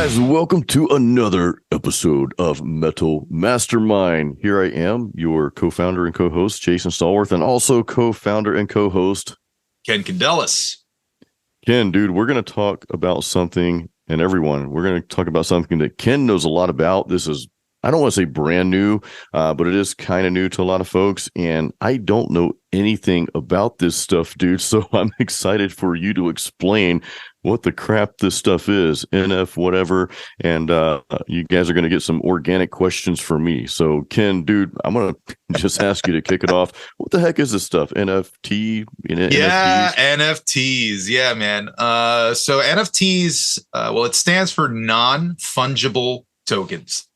guys, welcome to another episode of Metal Mastermind. Here I am, your co-founder and co-host, Jason Stallworth, and also co-founder and co-host, Ken Candelas. Ken, dude, we're going to talk about something, and everyone, we're going to talk about something that Ken knows a lot about. This is, I don't want to say brand new, but it is kind of new to a lot of folks, and I don't know anything about this stuff, dude, so I'm excited for you to explain what the crap this stuff is, NF, whatever, and you guys are going to get some organic questions from me. So, Ken, dude, I'm going to just ask you to kick it off. What the heck is this stuff? NFT? Yeah, NFTs. Yeah, man. So NFTs, well, it stands for non-fungible tokens.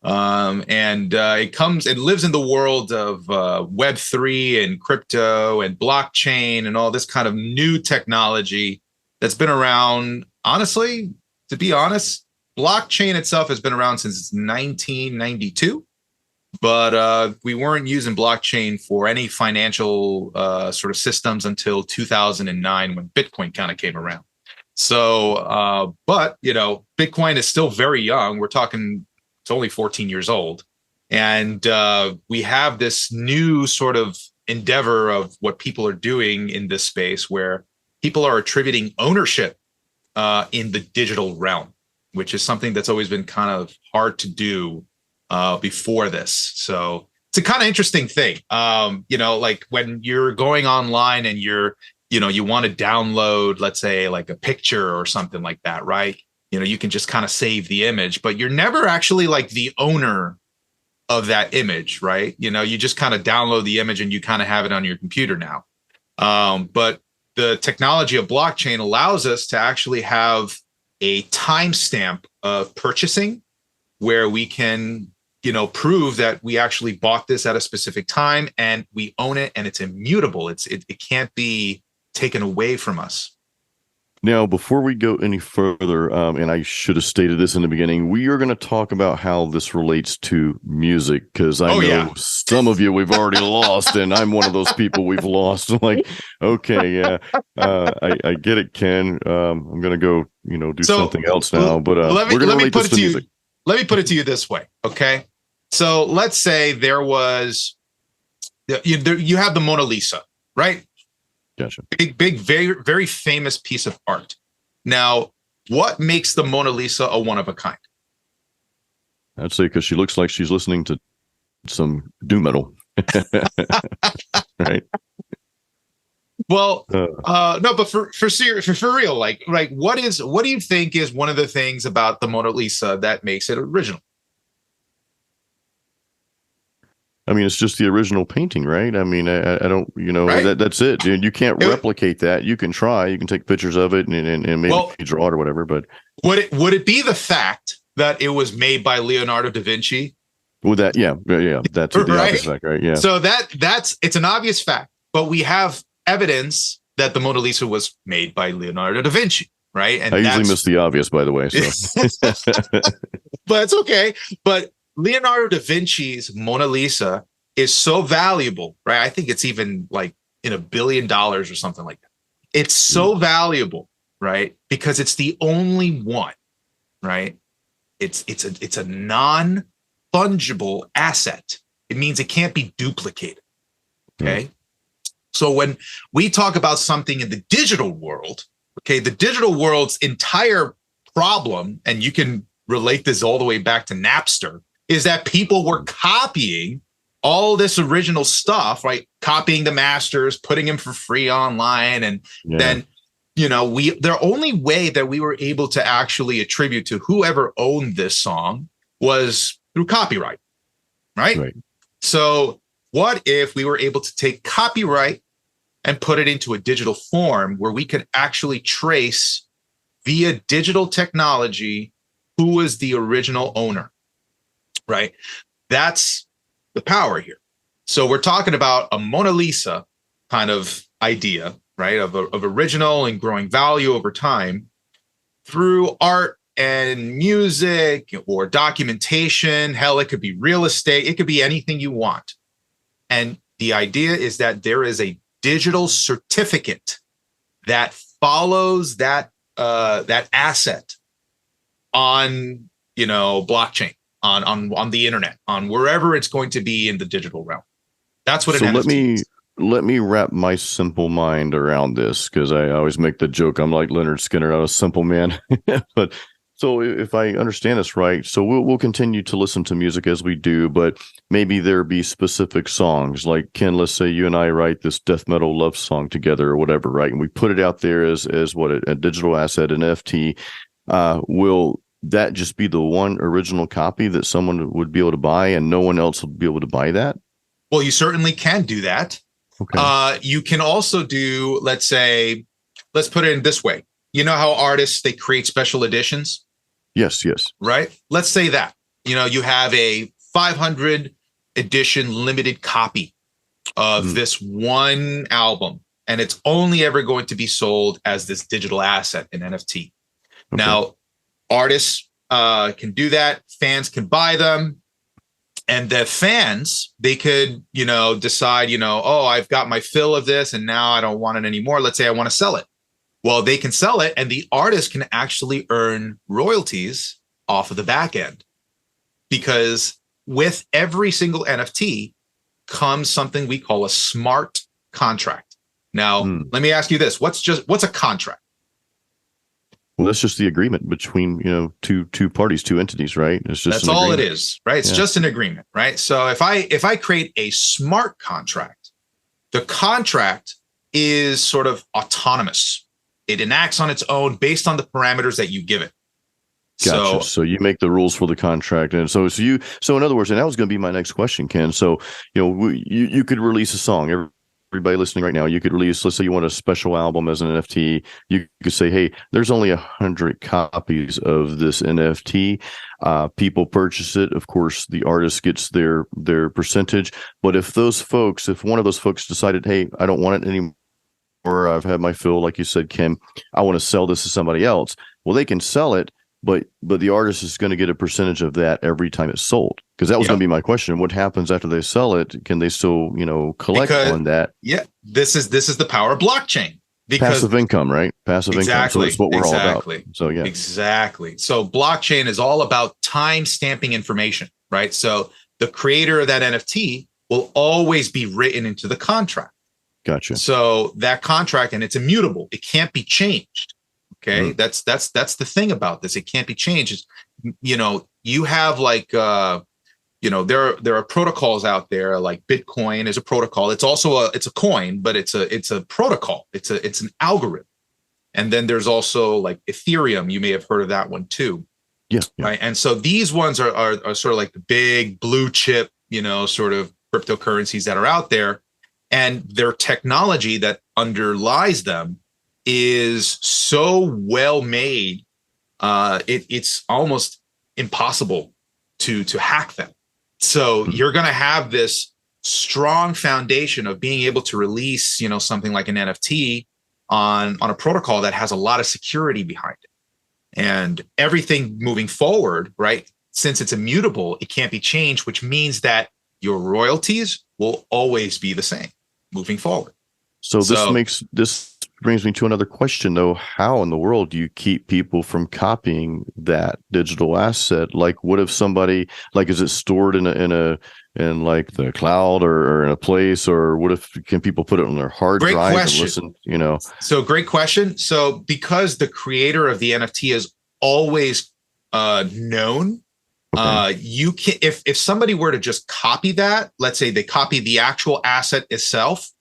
It lives in the world of Web3 and crypto and blockchain and all this kind of new technology that's been around. Honestly, to be honest, blockchain itself has been around since 1992, but we weren't using blockchain for any financial sort of systems until 2009 when Bitcoin kind of came around. So, but, you know, Bitcoin is still very young. We're talking, it's only 14 years old. And we have this new sort of endeavor of what people are doing in this space where people are attributing ownership in the digital realm, which is something that's always been kind of hard to do before this. So it's a kind of interesting thing. You know, like when you're going online and you want to download, let's say like a picture or something like that, right? You know, you can just kind of save the image, but you're never actually like the owner of that image, right? You know, you just kind of download the image and you kind of have it on your computer now. But the technology of blockchain allows us to actually have a timestamp of purchasing where we can, you know, prove that we actually bought this at a specific time and we own it and it's immutable. It can't be taken away from us. Now, before we go any further, and I should have stated this in the beginning, we are going to talk about how this relates to music, because I know some of you we've already lost, and I'm one of those people we've lost. Like, okay, yeah, I get it, Ken. I'm going to go, you know, do something else now. But let me put it to you. Let me put it to you this way, okay? So let's say there was, you have the Mona Lisa, right? Gotcha. Big, very, very famous piece of art. Now, what makes the Mona Lisa a one of a kind? I'd say because she looks like she's listening to some doom metal, right? Well, no, but for real, like what do you think is one of the things about the Mona Lisa that makes it original? I mean, it's just the original painting, right? I mean, I don't, you know, right? That's it, dude. You can't replicate that. You can try. You can take pictures of it and maybe draw it or whatever. But would it be the fact that it was made by Leonardo da Vinci? Well, that's the obvious fact, right? Yeah. So it's an obvious fact, but we have evidence that the Mona Lisa was made by Leonardo da Vinci, right? And I usually miss the obvious, by the way. So, but it's okay. But Leonardo da Vinci's Mona Lisa is so valuable, right? I think it's even like in $1 billion or something like that. It's so valuable, right? Because it's the only one, right? It's a non-fungible asset. It means it can't be duplicated. Okay. So when we talk about something in the digital world, okay, the digital world's entire problem, and you can relate this all the way back to Napster, is that people were copying all this original stuff, right? Copying the masters, putting them for free online. And then, you know, the only way that we were able to actually attribute to whoever owned this song was through copyright, right? So what if we were able to take copyright and put it into a digital form where we could actually trace via digital technology who was the original owner? Right. That's the power here. So we're talking about a Mona Lisa kind of idea, right? Of original and growing value over time through art and music or documentation. Hell, it could be real estate. It could be anything you want. And the idea is that there is a digital certificate that follows that asset on, blockchain, on the internet, on wherever it's going to be in the digital realm. That's what an NFT is. Let me wrap my simple mind around this, because I always make the joke I'm like Leonard Skinner, not a simple man. But so if I understand this right, so we'll continue to listen to music as we do, but maybe there be specific songs like, Ken, let's say you and I write this death metal love song together or whatever, right? And we put it out there as what, a digital asset, an NFT. Will that just be the one original copy that someone would be able to buy and no one else would be able to buy that? Well, you certainly can do that. Okay. You can also do, let's put it in this way. You know how artists, they create special editions? Yes. Right? Let's say that, you have a 500 edition limited copy of this one album, and it's only ever going to be sold as this digital asset, an NFT. Okay. Now, artists can do that. Fans can buy them. And the fans, they could, decide, oh, I've got my fill of this and now I don't want it anymore. Let's say I want to sell it. Well, they can sell it and the artist can actually earn royalties off of the back end, because with every single NFT comes something we call a smart contract. Now, let me ask you this. What's a contract? Well, that's just the agreement between, two parties, two entities, right? It's just that's all it is, right? It's just an agreement, right? So if I create a smart contract, the contract is sort of autonomous. It enacts on its own based on the parameters that you give it. Gotcha. So you make the rules for the contract, and so in other words, and that was going to be my next question, Ken. So you could release a song. Everybody listening right now, you could release, let's say you want a special album as an NFT. You could say, hey, there's only 100 copies of this NFT. People purchase it. Of course, the artist gets their percentage. But if one of those folks decided, hey, I don't want it anymore, or I've had my fill, like you said, Ken, I want to sell this to somebody else. Well, they can sell it, but the artist is going to get a percentage of that every time it's sold. Because that was going to be my question. What happens after they sell it? Can they still, collect on that? Yeah, this is the power of blockchain. Because passive income, right? Passive income. So it's what we're all about. So yeah. Exactly. So blockchain is all about time stamping information, right? So the creator of that NFT will always be written into the contract. Gotcha. So that contract, and it's immutable. It can't be changed. Okay. That's the thing about this. It can't be changed. You have like, there are protocols out there, like Bitcoin is a protocol. It's also it's a coin, but it's a protocol. It's an algorithm. And then there's also like Ethereum. You may have heard of that one too. Yeah. Right. And so these ones are sort of like the big blue chip, sort of cryptocurrencies that are out there, and their technology that underlies them is so well made. It's almost impossible to hack them. So you're going to have this strong foundation of being able to release, something like an NFT on a protocol that has a lot of security behind it. And everything moving forward, right? Since it's immutable, it can't be changed, which means that your royalties will always be the same moving forward. So this brings me to another question, though. How in the world do you keep people from copying that digital asset? Like, what if somebody, like, is it stored in like the cloud or in a place, or what if can people put it on their hard drive and listen? So great question. So because the creator of the NFT is always known, you can, if somebody were to just copy that, let's say they copy the actual asset itself,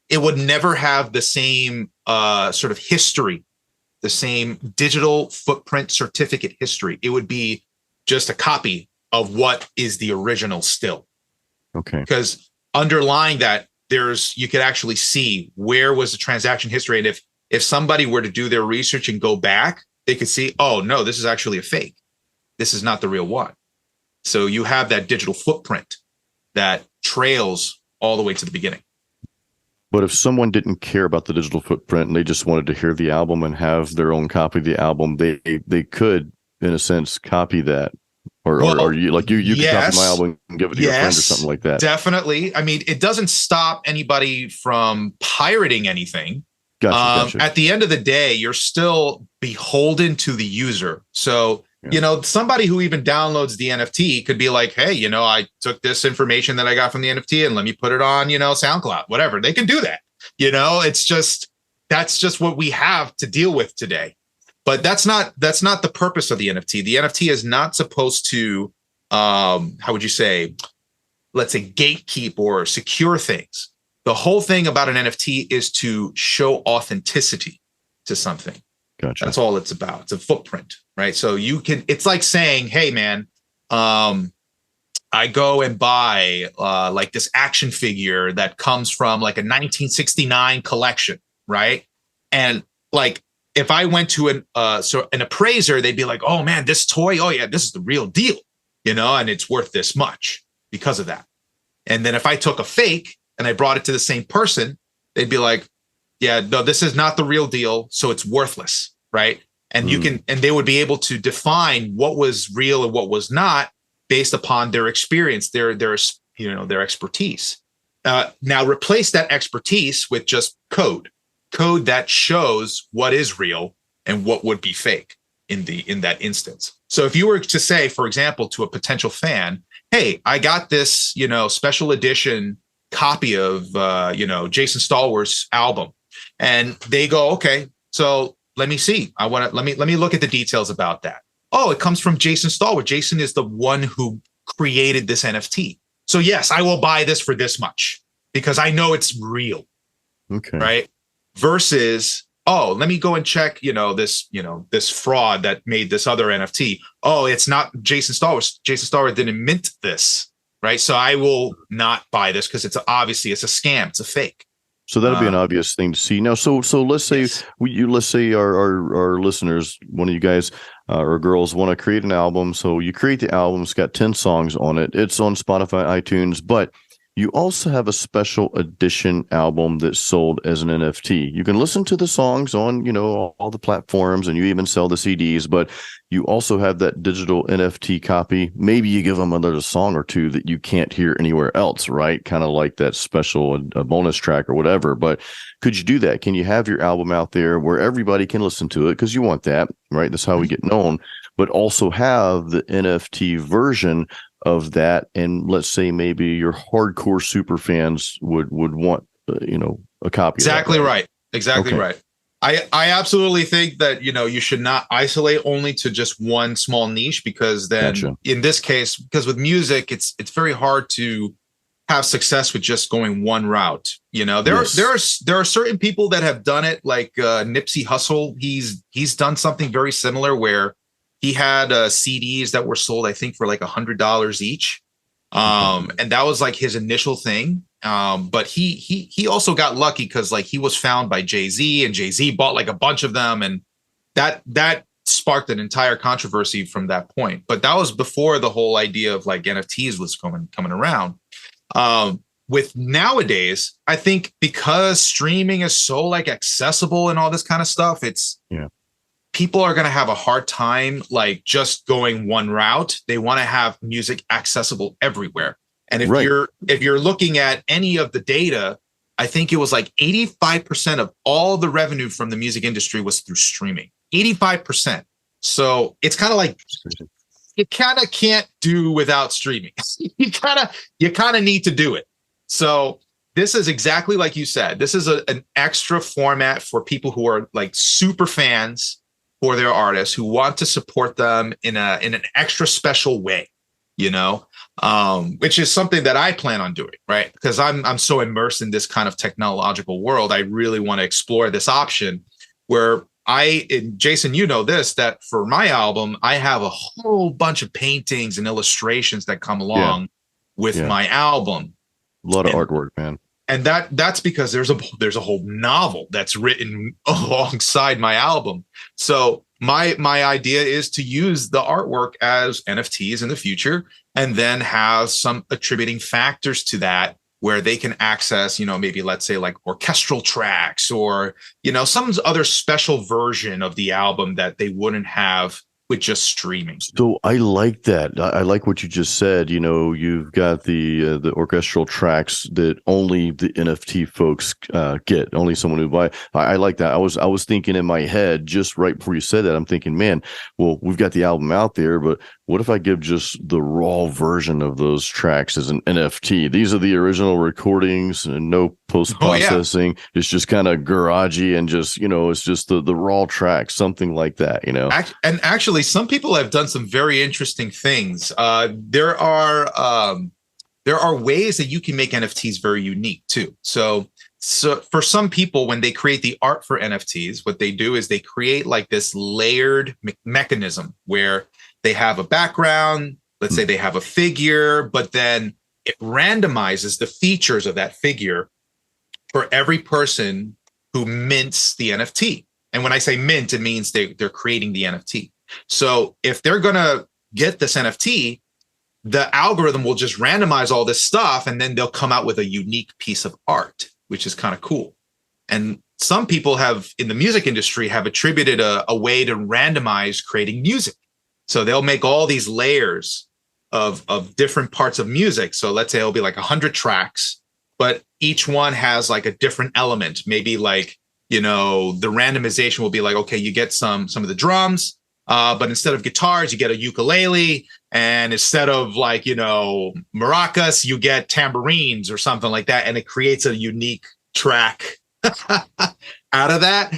it would never have the same sort of history, the same digital footprint certificate history. It would be just a copy of what is the original still. Okay. Because underlying that, you could actually see where was the transaction history. And if somebody were to do their research and go back, they could see, oh, no, this is actually a fake. This is not the real one. So you have that digital footprint that trails all the way to the beginning. But if someone didn't care about the digital footprint and they just wanted to hear the album and have their own copy of the album, they could, in a sense, copy that. Or you could copy my album and give it to your friend or something like that. Definitely. I mean, it doesn't stop anybody from pirating anything. Gotcha. At the end of the day, you're still beholden to the user. So Somebody who even downloads the NFT could be like, hey, I took this information that I got from the NFT and let me put it on, SoundCloud, whatever. They can do that. That's just what we have to deal with today. But that's not the purpose of the NFT. The NFT is not supposed to, how would you say, let's say gatekeep or secure things. The whole thing about an NFT is to show authenticity to something. Gotcha. That's all it's about. It's a footprint, right? So it's like saying, hey man, I go and buy like this action figure that comes from like a 1969 collection, right? And like, if I went to an appraiser, they'd be like, oh man, this toy, oh yeah, this is the real deal, and it's worth this much because of that. And then if I took a fake and I brought it to the same person, they'd be like, yeah, no, this is not the real deal, so it's worthless, right? And and they would be able to define what was real and what was not based upon their experience, their expertise. Now replace that expertise with just code that shows what is real and what would be fake in that instance. So if you were to say, for example, to a potential fan, hey, I got this, special edition copy of, Jason Stallworth's album. And they go, okay, so let me see. Let me look at the details about that. Oh, it comes from Jason Stallworth. Jason is the one who created this NFT. So yes, I will buy this for this much because I know it's real. Okay. Right. Versus, oh, let me go and check, this fraud that made this other NFT. Oh, it's not Jason Stallworth. Jason Stallworth didn't mint this, right? So I will not buy this because it's a scam. It's a fake. So that'll be an obvious thing to see. Now, so let's say yes. let's say our listeners, one of you guys or girls want to create an album. So you create the album. It's got 10 songs on it. It's on Spotify, iTunes, but you also have a special edition album that's sold as an NFT. You can listen to the songs on, all the platforms, and you even sell the CDs, but you also have that digital NFT copy. Maybe you give them another song or two that you can't hear anywhere else, right? Kind of like that special a bonus track or whatever. But could you do that? Can you have your album out there where everybody can listen to it? Because you want that, right? That's how we get known, but also have the NFT version of that. And let's say maybe your hardcore super fans would want a copy. Exactly of that, right. Exactly right. I absolutely think that you should not isolate only to just one small niche, because then in this case, because with music it's very hard to have success with just going one route. There are certain people that have done it, like Nipsey Hussle. He's done something very similar where he had CDs that were sold, I think, for like $100 each. And that was like his initial thing. But he also got lucky because like he was found by Jay-Z, and Jay-Z bought like a bunch of them. And that sparked an entire controversy from that point. But that was before the whole idea of like NFTs was coming around. With nowadays, I think because streaming is so like accessible and all this kind of stuff, people are going to have a hard time like just going one route. They want to have music accessible everywhere. And if you're looking at any of the data, I think it was like 85% of all the revenue from the music industry was through streaming. 85%. So it's kind of like you kind of can't do without streaming. you kind of need to do it. So this is exactly like you said. This is an extra format for people who are like super fans for their artists, who want to support them in an extra special way, which is something that I plan on doing, right? Because I'm so immersed in this kind of technological world. I really want to explore this option where Jason, that for my album, I have a whole bunch of paintings and illustrations that come along with my album. A lot of artwork, man. And that's because there's a whole novel that's written alongside my album. So my idea is to use the artwork as NFTs in the future, and then have some attributing factors to that where they can access, maybe let's say like orchestral tracks or, some other special version of the album that they wouldn't have with just streaming. So I like that. I like what you just said. You know, you've got the orchestral tracks that only the NFT folks get, only someone who buy. I like that. I was thinking in my head just right before you said that. I'm thinking, man, well, we've got the album out there, but what if I give just the raw version of those tracks as an NFT? These are the original recordings and no post processing. It's just kind of garagey and just, you know, it's just the raw track, something like that, you know. And actually, some people have done some very interesting things. There are ways that you can make NFTs very unique too. So for some people, when they create the art for NFTs, what they do is they create like this layered mechanism where they have a background. Let's say they have a figure, but then it randomizes the features of that figure for every person who mints the NFT. And when I say mint, it means they're creating the NFT. So if they're going to get this NFT, the algorithm will just randomize all this stuff, and then they'll come out with a unique piece of art, which is kind of cool. And some people have in the music industry have attributed a way to randomize creating music. So they'll make all these layers of different parts of music. So let's say it'll be like 100 tracks, but each one has like a different element. Maybe like, you know, the randomization will be like, okay, you get some of the drums, but instead of guitars, you get a ukulele. And instead of like, you know, maracas, you get tambourines or something like that. And it creates a unique track out of that,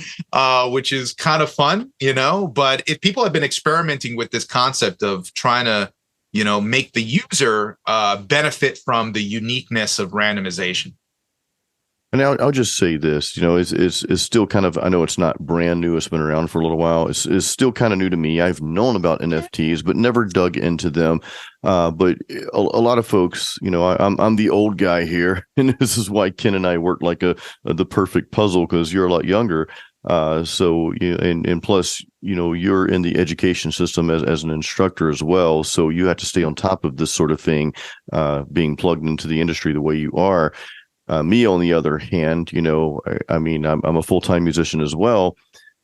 which is kind of fun, you know. But if people have been experimenting with this concept of trying to, you know, make the user benefit from the uniqueness of randomization. And I'll just say this, you know, it's still kind of, I know it's not brand new. It's been around for a little while. It's still kind of new to me. I've known about NFTs, but never dug into them. But a lot of folks, you know, I'm the old guy here, and this is why Ken and I work like the perfect puzzle, because you're a lot younger. So you and plus, you know, you're in the education system as an instructor as well. So you have to stay on top of this sort of thing, being plugged into the industry the way you are. Me, on the other hand, you know, I mean, I'm a full-time musician as well,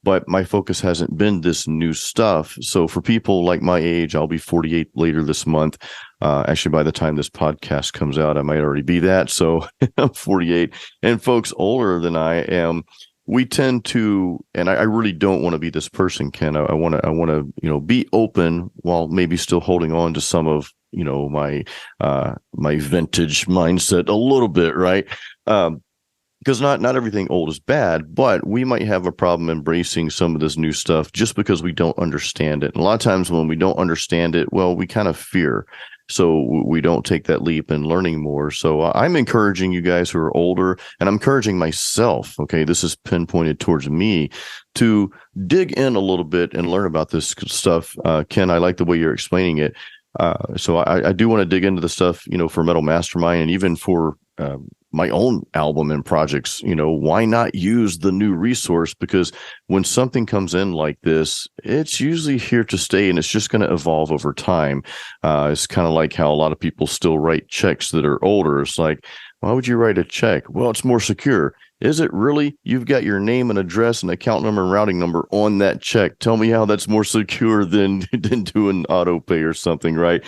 but my focus hasn't been this new stuff. So for people like my age, I'll be 48 later this month. Actually, by the time this podcast comes out, I might already be that. So I'm 48, and folks older than I am, we tend to, and I really don't want to be this person, Ken. I want to, you know, be open while maybe still holding on to some of, you know, my vintage mindset a little bit, right? Because not everything old is bad, but we might have a problem embracing some of this new stuff just because we don't understand it. And a lot of times when we don't understand it, well, we kind of fear. So we don't take that leap in learning more. So I'm encouraging you guys who are older, and I'm encouraging myself, okay, this is pinpointed towards me, to dig in a little bit and learn about this stuff. Ken, I like the way you're explaining it. So I do want to dig into the stuff, you know, for Metal Mastermind, and even for my own album and projects. You know, why not use the new resource? Because when something comes in like this, it's usually here to stay, and it's just going to evolve over time. It's kind of like how a lot of people still write checks that are older. It's like, why would you write a check? Well, it's more secure. Is it really? You've got your name and address and account number and routing number on that check. Tell me how that's more secure than doing auto pay or something, right?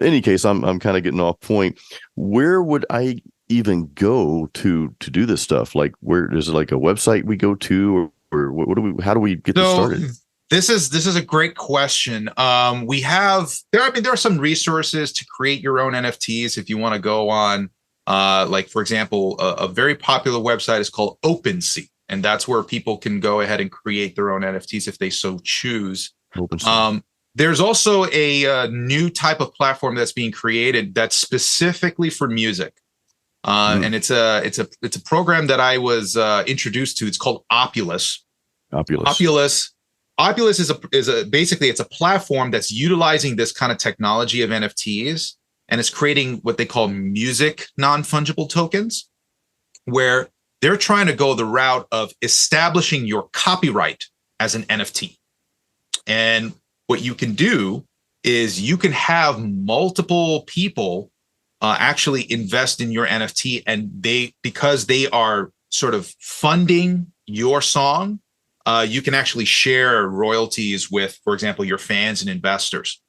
Any case, I'm kind of getting off point. Where would I even go to do this stuff? Like, where is it, like a website we go to, or what do we? How do we get this started? This is a great question. We have there. I mean, there are some resources to create your own NFTs if you want to go on. Like, for example, a very popular website is called OpenSea, and that's where people can go ahead and create their own NFTs if they so choose. There's also a new type of platform that's being created that's specifically for music, and it's a program that I was introduced to. It's called Opulus. Opulus is basically it's a platform that's utilizing this kind of technology of NFTs. And it's creating what they call music non-fungible tokens, where they're trying to go the route of establishing your copyright as an NFT. And what you can do is you can have multiple people actually invest in your NFT, and because they are sort of funding your song, you can actually share royalties with, for example, your fans and investors.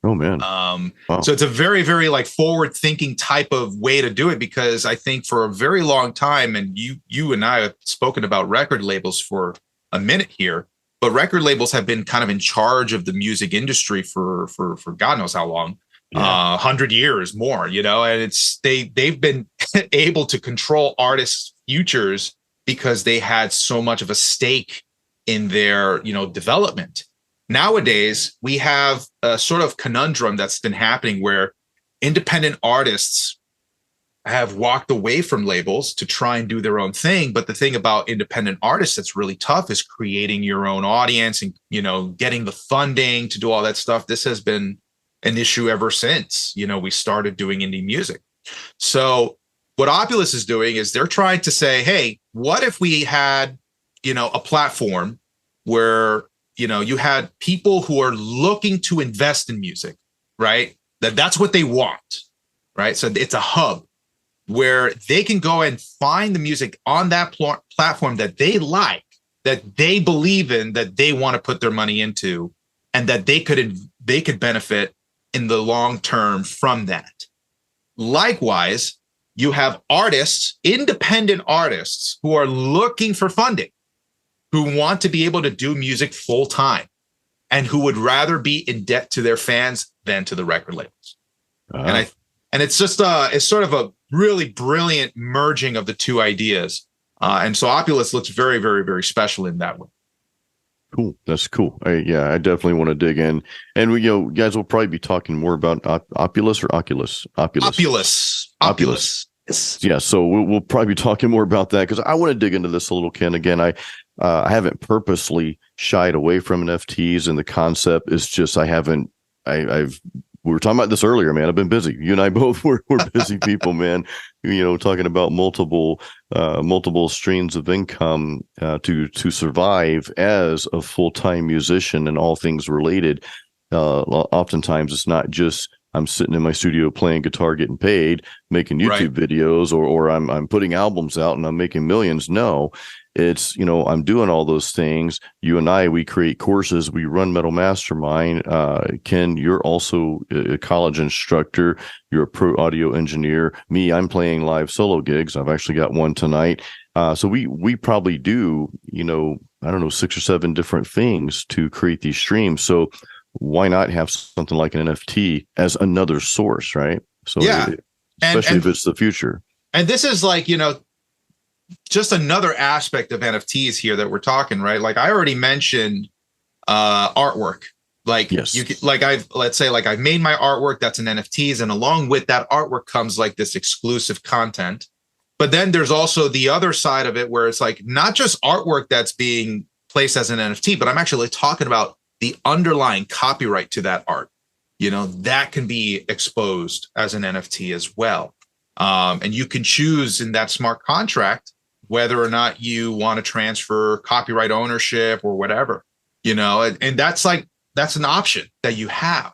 Oh man. Wow. So it's a very, very like forward thinking type of way to do it, because I think for a very long time, and you and I have spoken about record labels for a minute here, but record labels have been kind of in charge of the music industry for God knows how long, 100 years more, you know, and they've been able to control artists' futures because they had so much of a stake in their, you know, development. Nowadays, we have a sort of conundrum that's been happening where independent artists have walked away from labels to try and do their own thing. But the thing about independent artists that's really tough is creating your own audience and, you know, getting the funding to do all that stuff. This has been an issue ever since, you know, we started doing indie music. So what Opulus is doing is they're trying to say, hey, what if we had, you know, a platform where, you know, you had people who are looking to invest in music, right? That's what they want, right? So it's a hub where they can go and find the music on that platform that they like, that they believe in, that they want to put their money into, and that they could benefit in the long term from that. Likewise, you have artists, independent artists, who are looking for funding, who want to be able to do music full time, and who would rather be in debt to their fans than to the record labels. And it's just it's sort of a really brilliant merging of the two ideas. And so Opulus looks very, very, very special in that way. Cool. That's cool. I definitely want to dig in. And we, you know, guys will probably be talking more about Opulus or Oculus. Opulus. Yeah. So we'll probably be talking more about that, because I want to dig into this a little, Ken. Again, I haven't purposely shied away from NFTs, and the concept is just we were talking about this earlier, man. I've been busy. You and I both we're busy people, man. You know, talking about multiple streams of income to survive as a full-time musician and all things related. Oftentimes, it's not just I'm sitting in my studio playing guitar, getting paid, making YouTube videos, or I'm putting albums out and I'm making millions. No, it's, you know, I'm doing all those things. You and I, we create courses, we run Metal Mastermind. Ken, you're also a college instructor. You're a pro audio engineer. Me, I'm playing live solo gigs. I've actually got one tonight. So we probably do, you know, I don't know, 6 or 7 different things to create these streams. So why not have something like an NFT as another source, right? So yeah, especially if it's the future. And this is like, you know, just another aspect of NFTs here that we're talking, right? Like I already mentioned artwork. Like you could, like let's say I've made my artwork, that's an NFTs, and along with that artwork comes like this exclusive content. But then there's also the other side of it where it's like not just artwork that's being placed as an NFT, but I'm actually talking about the underlying copyright to that art, you know, that can be exposed as an NFT as well. And you can choose in that smart contract whether or not you want to transfer copyright ownership or whatever, you know, and that's an option that you have.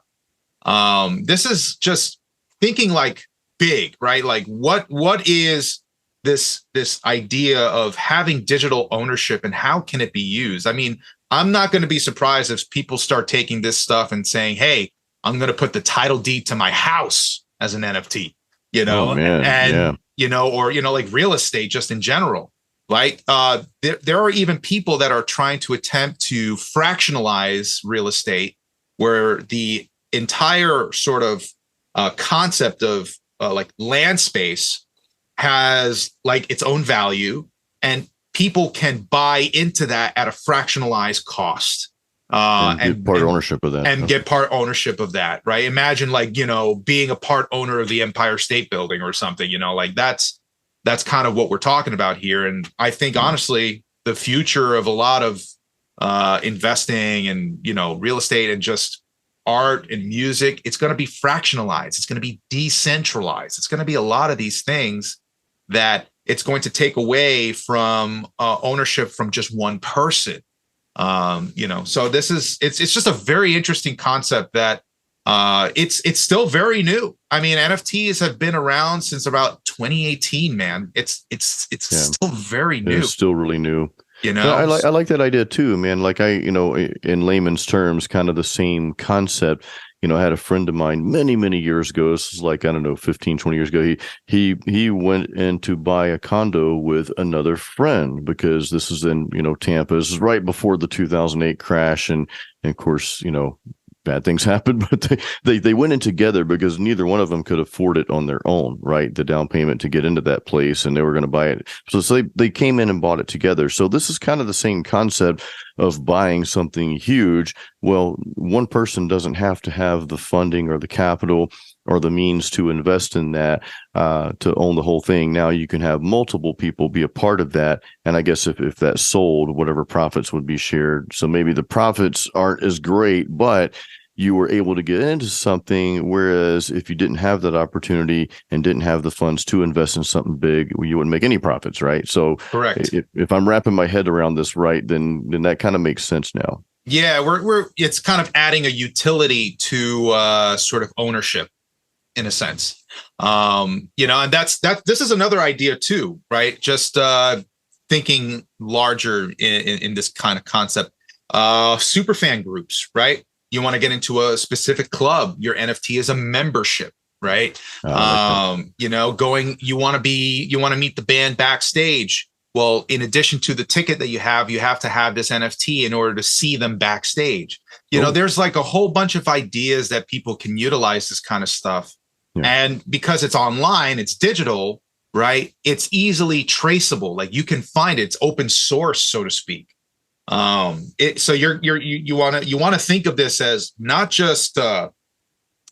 This is just thinking like big, right? Like what is this idea of having digital ownership and how can it be used? I mean, I'm not going to be surprised if people start taking this stuff and saying, hey, I'm going to put the title deed to my house as an NFT, you know, you know, or, you know, like real estate just in general. Like there are even people that are trying to attempt to fractionalize real estate, where the entire sort of concept of like land space has like its own value, and people can buy into that at a fractionalized cost. And get part ownership of that. And get part ownership of that, right? Imagine like, you know, being a part owner of the Empire State Building or something, you know, like that's kind of what we're talking about here. And I think honestly, the future of a lot of investing and, you know, real estate and just art and music, it's going to be fractionalized. It's going to be decentralized. It's going to be a lot of these things that it's going to take away from ownership from just one person. You know, so it's just a very interesting concept that it's still very new. I mean, NFTs have been around since about 2018, man. It's still very new. It's still really new. you No, know? I like that idea too, man. Like in layman's terms, kind of the same concept. I had a friend of mine many years ago. This is like, I don't know, 15, 20 years ago. He went in to buy a condo with another friend because this is in, Tampa. This is right before the 2008 crash. And of course, bad things happened, but they went in together because neither one of them could afford it on their own, right? The down payment to get into that place, and they were going to buy it. So they came in and bought it together. So this is kind of the same concept of buying something huge. Well, one person doesn't have to have the funding or the capital or the means to invest in that to own the whole thing. Now you can have multiple people be a part of that. And I guess if that's sold, whatever profits would be shared. So maybe the profits aren't as great, but you were able to get into something. Whereas if you didn't have that opportunity and didn't have the funds to invest in something big, you wouldn't make any profits, right? So Correct. if I'm wrapping my head around this right, then that kind of makes sense now. Yeah, it's kind of adding a utility to sort of ownership in a sense. And this is another idea too, right? Just thinking larger in this kind of concept. Super fan groups, right? You want to get into a specific club, your NFT is a membership, right? Like you want to meet the band backstage. Well, in addition to the ticket that you have to have this NFT in order to see them backstage. There's like a whole bunch of ideas that people can utilize this kind of stuff. Yeah. And because it's online, it's digital, right? It's easily traceable. Like you can find it. It's open source, so to speak. So you want to think of this as not just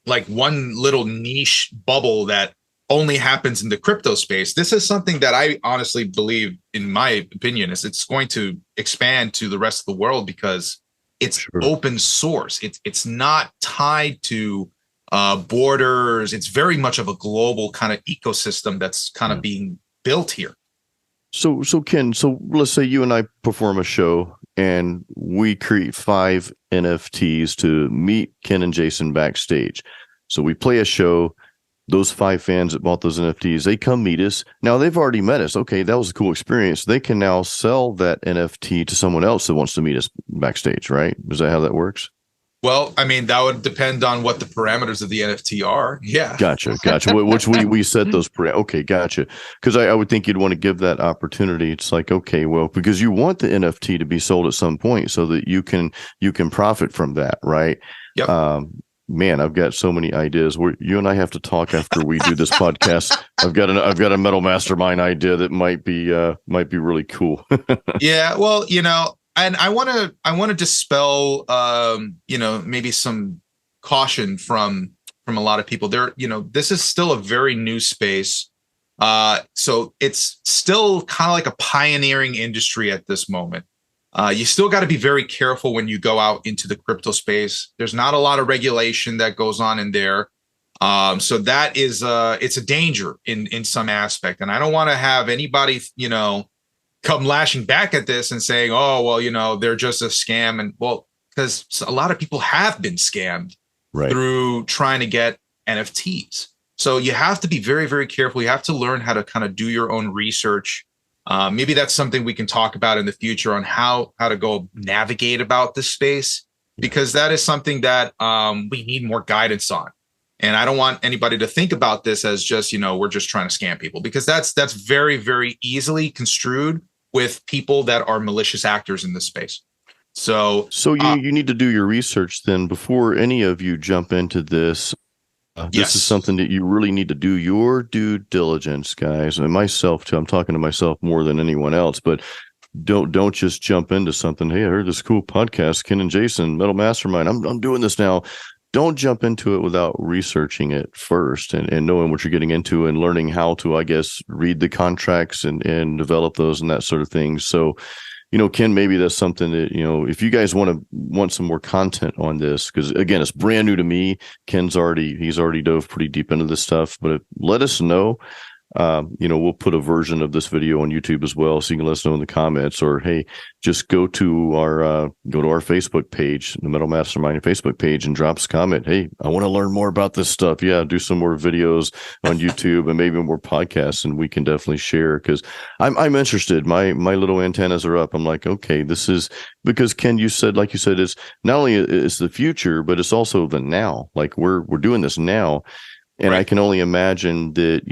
like one little niche bubble that only happens in the crypto space. This is something that I honestly believe, in my opinion, is it's going to expand to the rest of the world because it's open source. It's not tied to borders. It's very much of a global kind of ecosystem that's kind of being built here. So Ken, let's say you and I perform a show and we create 5 NFTs to meet Ken and Jason backstage. So we play a show. Those 5 fans that bought those NFTs, they come meet us. Now they've already met us. Okay, that was a cool experience. They can now sell that NFT to someone else that wants to meet us backstage, right? Is that how that works? Well, I mean, that would depend on what the parameters of the NFT are. Yeah. Gotcha. Which we set those Okay, gotcha. Because I would think you'd want to give that opportunity. It's like, okay, well, because you want the NFT to be sold at some point so that you can profit from that, right? Yep. Man, I've got so many ideas. You and I have to talk after we do this podcast. I've got a Metal Mastermind idea that might be really cool. Yeah. Well, and I want to dispel, maybe some caution from a lot of people there. This is still a very new space. So it's still kind of like a pioneering industry at this moment. You still got to be very careful when you go out into the crypto space. There's not a lot of regulation that goes on in there. So that is, it's a danger in some aspect. And I don't want to have anybody, come lashing back at this and saying, oh, well, they're just a scam. And well, because a lot of people have been scammed through trying to get NFTs. So you have to be very, very careful. You have to learn how to kind of do your own research. Maybe that's something we can talk about in the future on how to go navigate about this space, because that is something that we need more guidance on. And I don't want anybody to think about this as just, we're just trying to scam people, because that's very, very easily construed with people that are malicious actors in this space. So you need to do your research then before any of you jump into this. This is something that you really need to do your due diligence, guys, and myself too. I'm talking to myself more than anyone else, but don't just jump into something. Hey, I heard this cool podcast, Ken and Jason, Metal Mastermind. I'm doing this now. Don't jump into it without researching it first and knowing what you're getting into and learning how to, I guess, read the contracts and develop those and that sort of thing. So, Ken, maybe that's something that, if you guys want some more content on this, because again, it's brand new to me. He's already dove pretty deep into this stuff, but let us know. we'll put a version of this video on YouTube as well, so you can let us know in the comments, or hey, just go to our Facebook page, the Metal Mastermind Facebook page, and drop us a comment. Hey, I want to learn more about this stuff. Yeah, do some more videos on YouTube and maybe more podcasts, and we can definitely share, because I'm interested. My little antennas are up. I'm like, okay, this is, because Ken, like you said, it's not only it's the future, but it's also the now. Like we're doing this now. And right. I can only imagine that,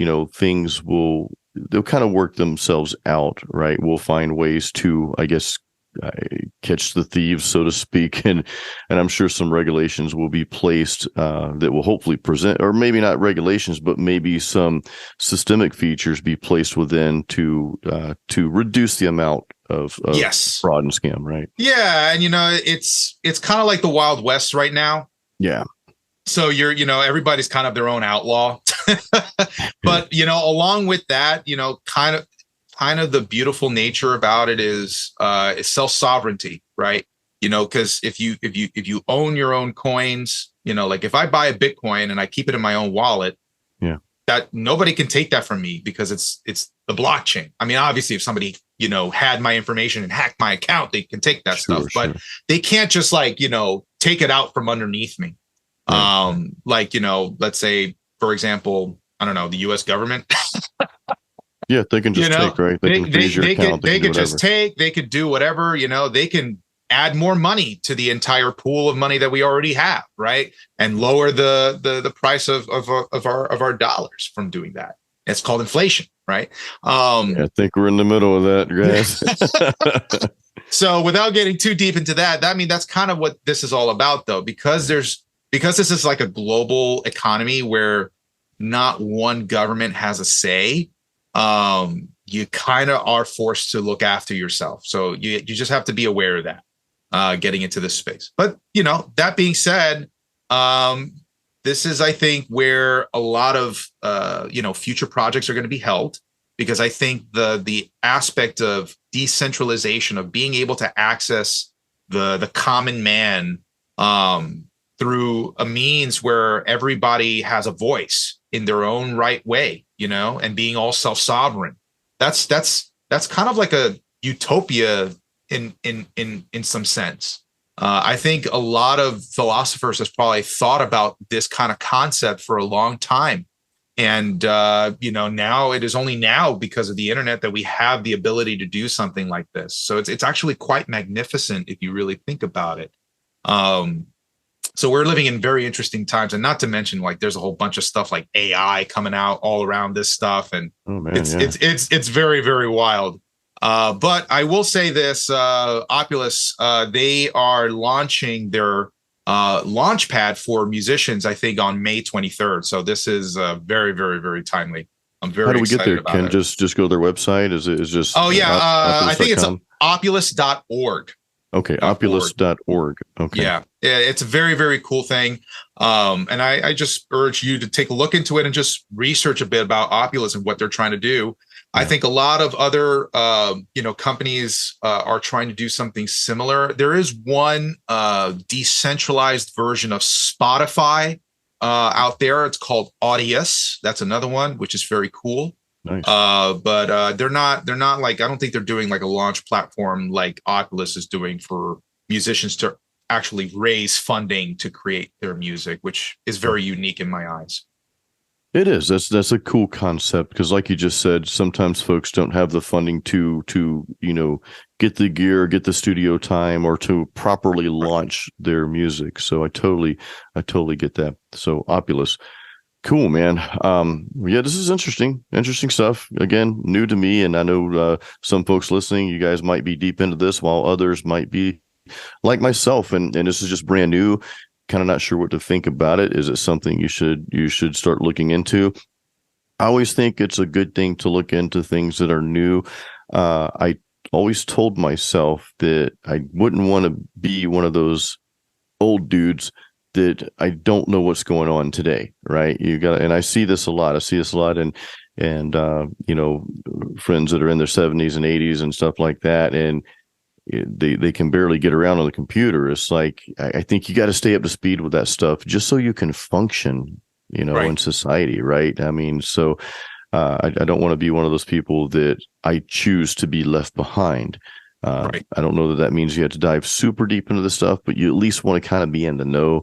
they'll kind of work themselves out, right? We'll find ways to, I guess, catch the thieves, so to speak. And I'm sure some regulations will be placed that will hopefully present, or maybe not regulations, but maybe some systemic features be placed within to reduce the amount of yes. fraud and scam, right? Yeah. And, it's kind of like the Wild West right now. Yeah. So everybody's kind of their own outlaw, but, along with that, kind of the beautiful nature about it is self-sovereignty, right? Because if you own your own coins, like if I buy a Bitcoin and I keep it in my own wallet, yeah, that nobody can take that from me, because it's the blockchain. I mean, obviously if somebody, had my information and hacked my account, they can take that stuff, but they can't just take it out from underneath me. Let's say, for example, I don't know, the US government. Yeah, they can just take, right? They can freeze your account. They could just take, they could do whatever, they can add more money to the entire pool of money that we already have, right? And lower the price of our dollars from doing that. It's called inflation, right? I think we're in the middle of that, guys. So without getting too deep into that, that's kind of what this is all about, though, because this is like a global economy where not one government has a say. You kind of are forced to look after yourself. So you just have to be aware of that, getting into this space. But, that being said, this is, I think, where a lot of, future projects are going to be held, because I think the aspect of decentralization, of being able to access the common man, through a means where everybody has a voice in their own right way, and being all self-sovereign. That's kind of like a utopia in some sense. I think a lot of philosophers have probably thought about this kind of concept for a long time. And, now it is only now, because of the internet, that we have the ability to do something like this. So it's actually quite magnificent if you really think about it. So we're living in very interesting times, and not to mention, like, there's a whole bunch of stuff like AI coming out all around this stuff, and it's very, very wild. But I will say this: Oculus, they are launching their launchpad for musicians, I think, on May 23rd. So this is very, very, very timely. I'm very. How do we get there, Ken? Just go to their website. Is it just? Oh yeah, I think it's oculus.org. Okay, oculus.org. Okay. Yeah, it's a very, very cool thing. And I just urge you to take a look into it and just research a bit about Oculus and what they're trying to do. Yeah. I think a lot of other, companies are trying to do something similar. There is one decentralized version of Spotify out there. It's called Audius. That's another one, which is very cool. Nice. But they're not like, I don't think they're doing like a launch platform like Oculus is doing for musicians to actually raise funding to create their music, which is very unique in my eyes. It is. That's a cool concept, because like you just said, sometimes folks don't have the funding to get the gear, get the studio time, or to properly launch their music. So I totally get that. So Oculus. Cool, man. Yeah, this is interesting stuff. Again, new to me, and I know some folks listening, you guys might be deep into this, while others might be like myself, and this is just brand new. Kind of not sure what to think about it. Is it something you should start looking into? I always think it's a good thing to look into things that are new. I always told myself that I wouldn't want to be one of those old dudes that I don't know what's going on today, right? And I see this a lot. and friends that are in their 70s and 80s and stuff like that, and they can barely get around on the computer. It's like, I think you got to stay up to speed with that stuff just so you can function, right, in society, right? I mean, so I don't want to be one of those people that I choose to be left behind. Right. I don't know that means you have to dive super deep into the stuff, but you at least want to kind of be in the know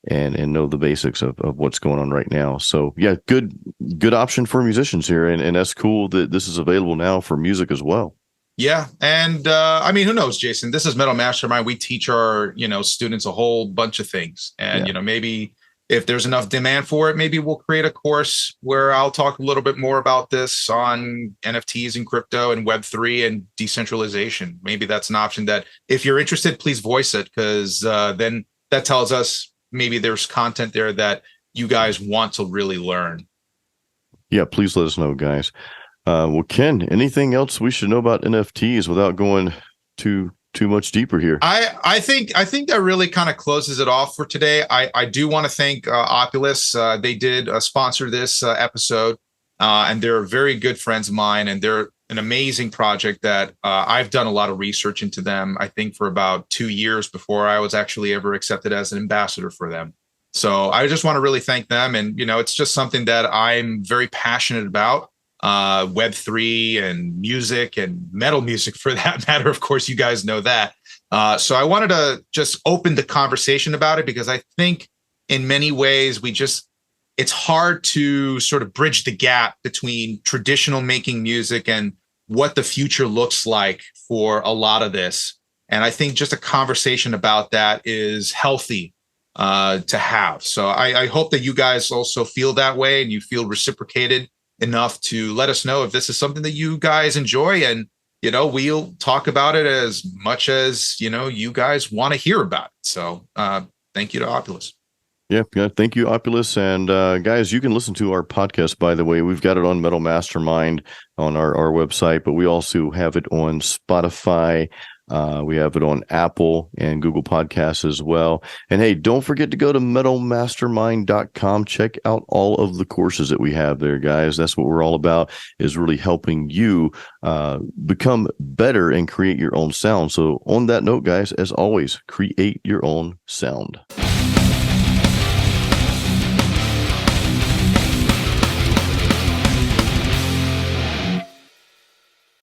and know the basics of what's going on right now. So yeah, good option for musicians here. And that's cool that this is available now for music as well. Yeah. And I mean, who knows, Jason? This is Metal Mastermind. We teach our, students a whole bunch of things. And, maybe if there's enough demand for it, maybe we'll create a course where I'll talk a little bit more about this on NFTs and crypto and Web3 and decentralization. Maybe that's an option that if you're interested, please voice it, because then that tells us maybe there's content there that you guys want to really learn. Yeah, please let us know, guys. Well, Ken, anything else we should know about NFTs without going too much deeper here? I think that really kind of closes it off for today. I do want to thank Oculus. They did sponsor this episode, and they're very good friends of mine, and they're an amazing project that I've done a lot of research into them, I think for about 2 years before I was actually ever accepted as an ambassador for them. So I just want to really thank them. And, it's just something that I'm very passionate about. Web3 and music and metal music for that matter. Of course, you guys know that. So I wanted to just open the conversation about it, because I think in many ways it's hard to sort of bridge the gap between traditional making music and what the future looks like for a lot of this. And I think just a conversation about that is healthy to have. So I hope that you guys also feel that way and you feel reciprocated enough to let us know if this is something that you guys enjoy, and we'll talk about it as much as you guys want to hear about it. So thank you to Oculus. Yeah, thank you, Oculus. And guys, you can listen to our podcast, by the way. We've got it on Metal Mastermind on our website, but we also have it on Spotify. We have it on Apple and Google Podcasts as well. And hey, don't forget to go to metalmastermind.com. Check out all of the courses that we have there, guys. That's what we're all about, is really helping you become better and create your own sound. So on that note, guys, as always, create your own sound.